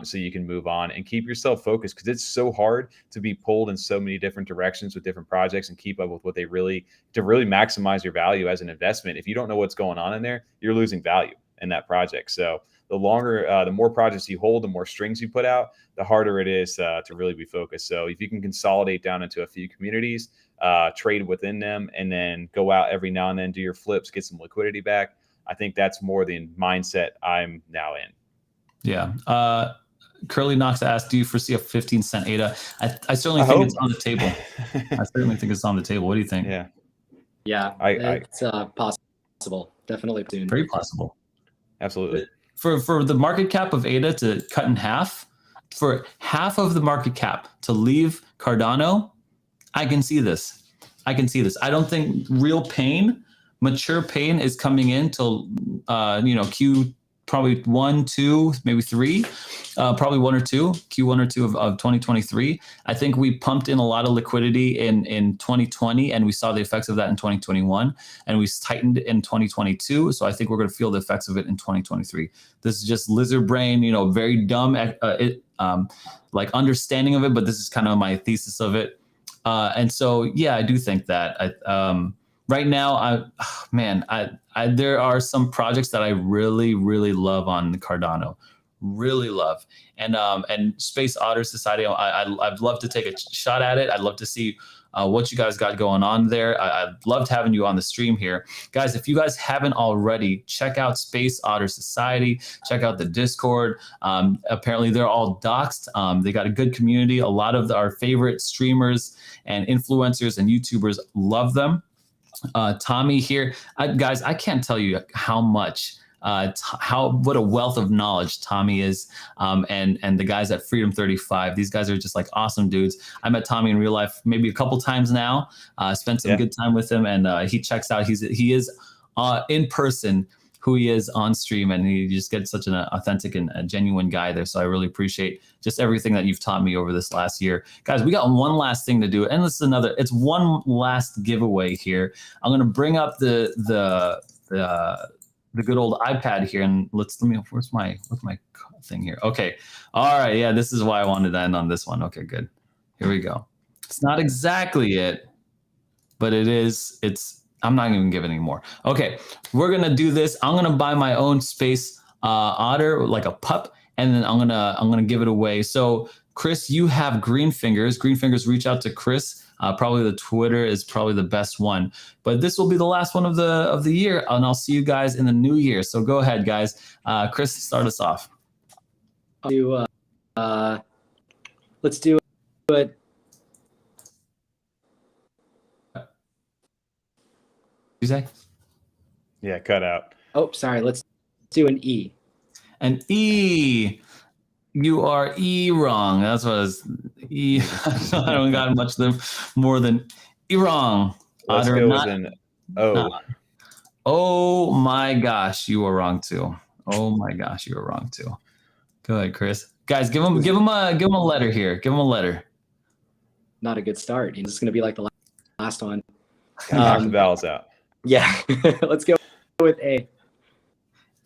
So you can move on and keep yourself focused, because it's so hard to be pulled in so many different directions with different projects and keep up with to really maximize your value as an investment. If you don't know what's going on in there, you're losing value. in that project. So the longer, the more projects you hold, the more strings you put out, the harder it is to really be focused. So if you can consolidate down into a few communities, trade within them, and then go out every now and then, do your flips, get some liquidity back, I think that's more the mindset I'm now in. Yeah. Curly Knox asked, do you foresee a 15-cent ADA? I certainly think it's on the table. I certainly think it's on the table. What do you think? Yeah, it's possible. Definitely soon. Very possible. Absolutely. For the market cap of ADA to cut in half, for half of the market cap to leave Cardano, I can see this. I don't think real pain, mature pain is coming in till Q probably 1, 2, maybe 3, probably 1 or 2, Q1 or 2 of 2023. I think we pumped in a lot of liquidity in 2020, and we saw the effects of that in 2021, and we tightened in 2022. So I think we're going to feel the effects of it in 2023. This is just lizard brain, very dumb, like understanding of it, but this is kind of my thesis of it. And so, yeah, I do think that right now, there are some projects that I really, really love on the Cardano, really love, and Space Otter Society. I'd love to take a shot at it. I'd love to see what you guys got going on there. I loved having you on the stream here, guys. If you guys haven't already, check out Space Otter Society. Check out the Discord. Apparently, they're all doxed. They got a good community. A lot of our favorite streamers and influencers and YouTubers love them. Tommy here, guys, I can't tell you how much, what a wealth of knowledge Tommy is, and the guys at Freedom 35. These guys are just like awesome dudes. I met Tommy in real life maybe a couple times now. Spent some good time with him, and he checks out. He is in person who he is on stream, and he just gets such an authentic and a genuine guy there. So I really appreciate just everything that you've taught me over this last year. Guys, we got one last thing to do, and this is it's one last giveaway here. I'm going to bring up the good old iPad here, and where's my thing here? Okay. All right. Yeah, this is why I wanted to end on this one. Okay, good. Here we go. It's not exactly it, but I'm not even giving any more. Okay, we're gonna do this. I'm gonna buy my own Space Otter, like a pup, and then I'm gonna give it away. So Chris, you have Green Fingers. Green Fingers, reach out to Chris. Probably the Twitter is probably the best one. But this will be the last one of the year, and I'll see you guys in the new year. So go ahead, guys. Chris, start us off. Let's do it. You say? Yeah, cut out. Oh, sorry. Let's do an E. An E. You are E wrong. That's what it's E. I don't got much more than E wrong. Let's go with an O. Oh my gosh, you were wrong too. Oh my gosh, you were wrong too. Go ahead, Chris. Guys, give him a letter here. Give him a letter. Not a good start. This is going to be like the last one. Knock the vowels out. Yeah, let's go with A.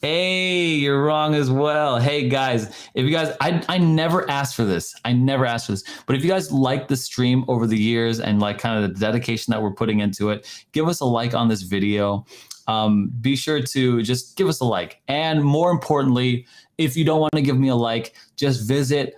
Hey, you're wrong as well. Hey guys, if you guys, I never asked for this. But if you guys like the stream over the years and like kind of the dedication that we're putting into it, give us a like on this video. Be sure to just give us a like. And more importantly, if you don't want to give me a like, just visit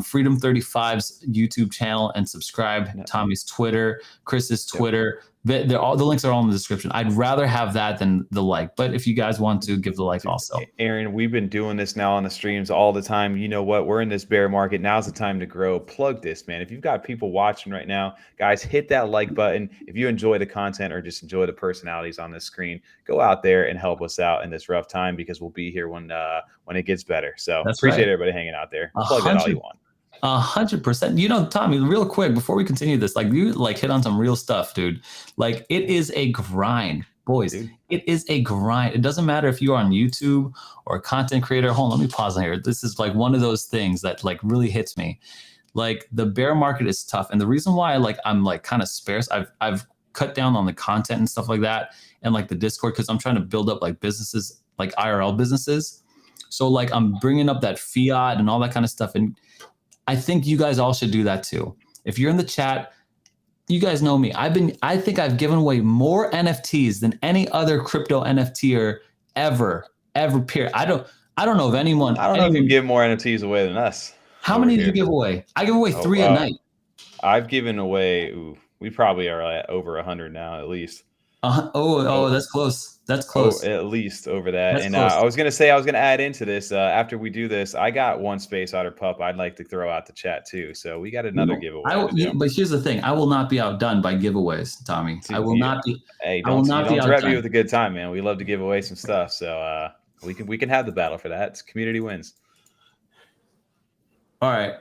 Freedom 35's YouTube channel and subscribe. Tommy's Twitter, Chris's Twitter. The links are all in the description. I'd rather have that than the like, but if you guys want to, give the like also. Aaron, we've been doing this now on the streams all the time. You know what? We're in this bear market. Now's the time to grow. Plug this, man. If you've got people watching right now, guys, hit that like button. If you enjoy the content or just enjoy the personalities on this screen, go out there and help us out in this rough time, because we'll be here when it gets better. So appreciate everybody hanging out there. Plug that all you want. 100%. Tommy, real quick, before we continue this, like you hit on some real stuff, dude. Like it is a grind, boys. Dude. It is a grind. It doesn't matter if you're on YouTube or a content creator. Hold on, let me pause on here. This is like one of those things that like really hits me. Like the bear market is tough. And the reason why I'm like kind of sparse, I've cut down on the content and stuff like that. And like the Discord, because I'm trying to build up like businesses, like IRL businesses. So like I'm bringing up that fiat and all that kind of stuff. And I think you guys all should do that too. If you're in the chat, you guys know me. I think I've given away more NFTs than any other crypto NFTer ever ever. Period. I don't know of anyone. I don't know if you give more NFTs away than us. How many did you give away? I give away 3 a night. I've given away. We probably are at over 100 now, at least. That's close. That's close. At least over that. That's and close. I was gonna say I was gonna add into this after we do this. I got one Space Otter pup. I'd like to throw out the chat too. So we got another giveaway. But here's the thing: I will not be outdone by giveaways, Tommy. I will not be. Hey, don't threaten me with a good time, man. We love to give away some stuff, so we can have the battle for that. It's community wins. All right.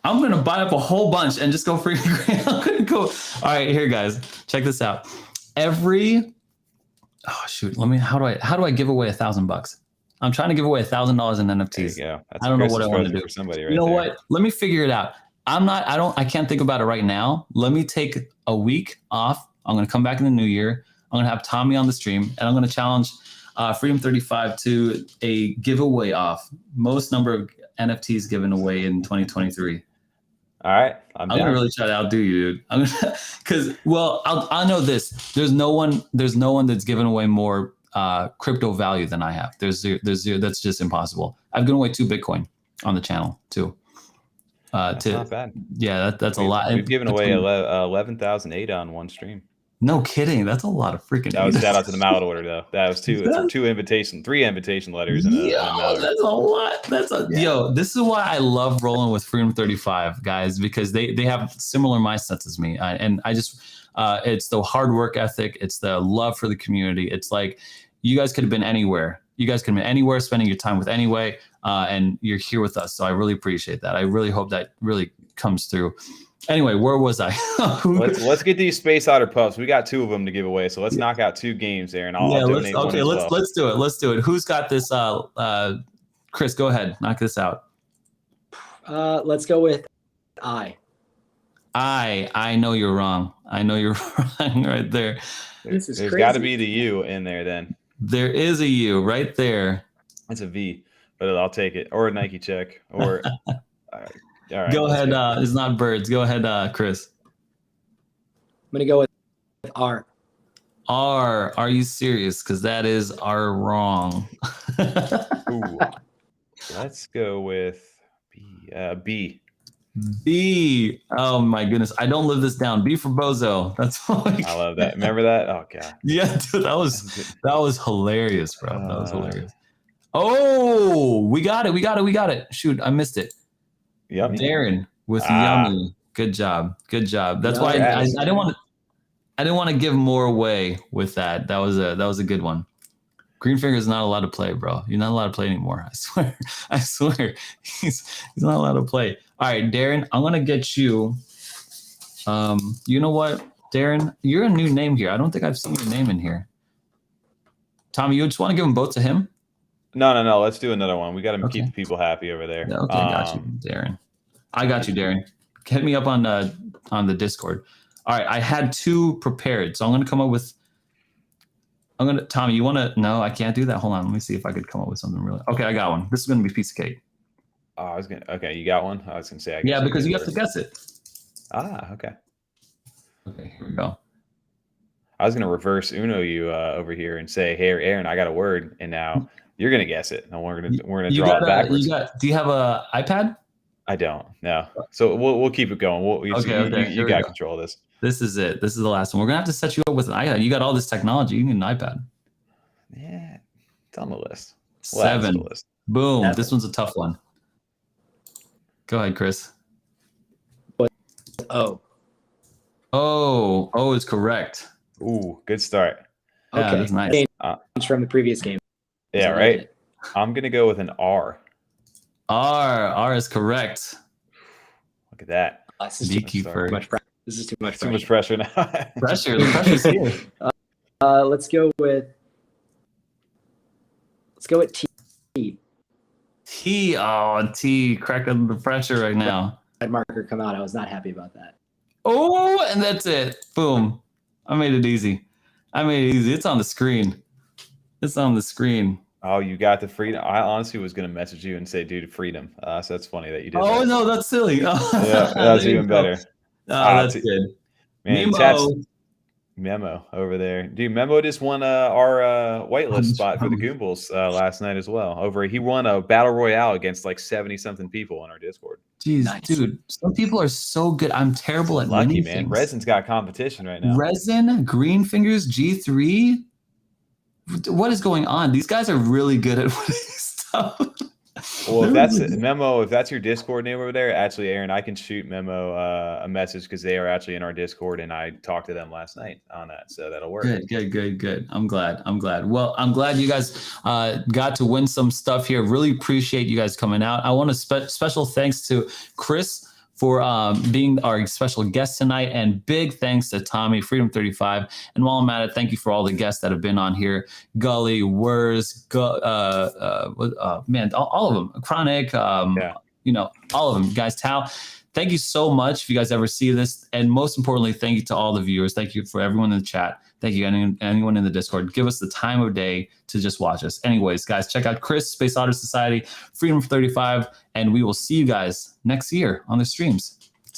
I'm gonna buy up a whole bunch and just go for your grand. I'm gonna go. All right, here, guys. Check this out. How do I give away $1,000? I'm trying to give away $1,000 in NFTs. Yeah, I don't know what I want to do. For somebody right you know there. what? Let me figure it out. I can't think about it right now. Let me take a week off. I'm gonna come back in the new year. I'm gonna have Tommy on the stream, and I'm gonna challenge Freedom 35 to a giveaway off most number of NFTs given away in 2023. All right, I'm gonna really try to outdo you, dude. I'm gonna, I know this. There's no one that's given away more crypto value than I have. There's zero. That's just impossible. I've given away 2 Bitcoin on the channel too. That's not bad. Yeah, that's a lot. We've given away 11,000 ADA on one stream. No kidding. That's a lot of freaking. That was shout out to the mail order though. That was 3 invitation letters. And that's a lot. Yo. This is why I love rolling with Freedom 35 guys, because they have similar mindsets as me, and I just it's the hard work ethic. It's the love for the community. It's like you guys could have been anywhere. You guys could have been anywhere, spending your time with anyway, and you're here with us. So I really appreciate that. I really hope that really comes through. Anyway, where was I? let's get these Space Otter pups. We got 2 of them to give away, so let's knock out 2 games there, and I'll donate one as well. Let's do it. Let's do it. Who's got this? Chris, go ahead. Knock this out. Let's go with I know you're wrong. I know you're wrong right there. There's got to be the U in there then. There is a U right there. It's a V, but I'll take it. Or a Nike check. Or all right, go ahead. It's not birds. Go ahead, Chris. I'm gonna go with R. R. Are you serious? Because that is R wrong. Ooh. Let's go with B. B. B. Oh my goodness. I don't live this down. B for Bozo. That's what I love that. Remember that? Oh god. Yeah, dude, that was hilarious, bro. That was hilarious. Oh, we got it. Shoot, I missed it. Yummy. Darren with yummy. Good job. That's why I didn't want to give more away with that. That was a good one. Greenfinger is not allowed to play, bro. You're not allowed to play anymore. I swear. He's not allowed to play. All right, Darren, I'm gonna get you. You know what, Darren? You're a new name here. I don't think I've seen your name in here. Tommy, you just want to give them both to him? No. Let's do another one. We got to keep the people happy over there. Okay, got you, Darren. I got you, Darren. Hit me up on the Discord. All right, I had 2 prepared, so I'm gonna come up with. Tommy, you want to? No, I can't do that. Hold on, let me see if I could come up with something really. Okay, I got one. This is gonna be a piece of cake. Okay, you got one. I was gonna say. Yeah, because you have to guess it. Okay. Okay, here we go. I was gonna reverse Uno you over here and say, "Hey, Aaron, I got a word," and now you're gonna guess it, and we're gonna draw it backwards. Do you have a iPad? I don't. No. So we'll keep it going. You got control of this. This is it. This is the last one. We're gonna have to set you up with an iPad. You got all this technology. You need an iPad. Yeah, it's on the list. 7. Boom. 7. This one's a tough one. Go ahead, Chris. O. O is correct. Ooh, good start. Yeah, okay, that's nice. From the previous game. Yeah, right. I'm gonna go with an R. R is correct. Look at that. This is too much pressure. This is too much pressure. Too much pressure now. The pressure's here. Let's go with T. T. Oh, T. Cracking the pressure right now. That marker come out. I was not happy about that. Oh, and that's it. Boom. I made it easy. It's on the screen. Oh, you got the freedom. I honestly was going to message you and say, dude, freedom. So that's funny that you did. Oh, that. No, that's silly. Yeah, that's even better. That's good. Man, Memo over there, dude. Memo just won our whitelist spot for the Goombas last night as well. He won a battle royale against like 70 something people on our Discord. Jeez, Nice. dude, some people are so good. I'm terrible at Lucky, winning man. things. Resin's got competition right now. Resin, Green Fingers, G3. What is going on? These guys are really good at winning stuff. Well, if that's Memo, if that's your Discord name over there, actually, Aaron, I can shoot Memo a message because they are actually in our Discord, and I talked to them last night on that, so that'll work. Good. I'm glad. Well, I'm glad you guys got to win some stuff here. Really appreciate you guys coming out. I want to special thanks to Chris for being our special guest tonight, and big thanks to Tommy, Freedom 35. And while I'm at it, thank you for all the guests that have been on here: Gully, Wurs, man, all of them, Chronic, you know, all of them, guys. Tao, thank you so much. If you guys ever see this, and most importantly, thank you to all the viewers. Thank you for everyone in the chat. Thank you, anyone in the Discord. Give us the time of day to just watch us. Anyways, guys, check out Chris, Space Otter Society, Freedom 35, and we will see you guys next year on the streams.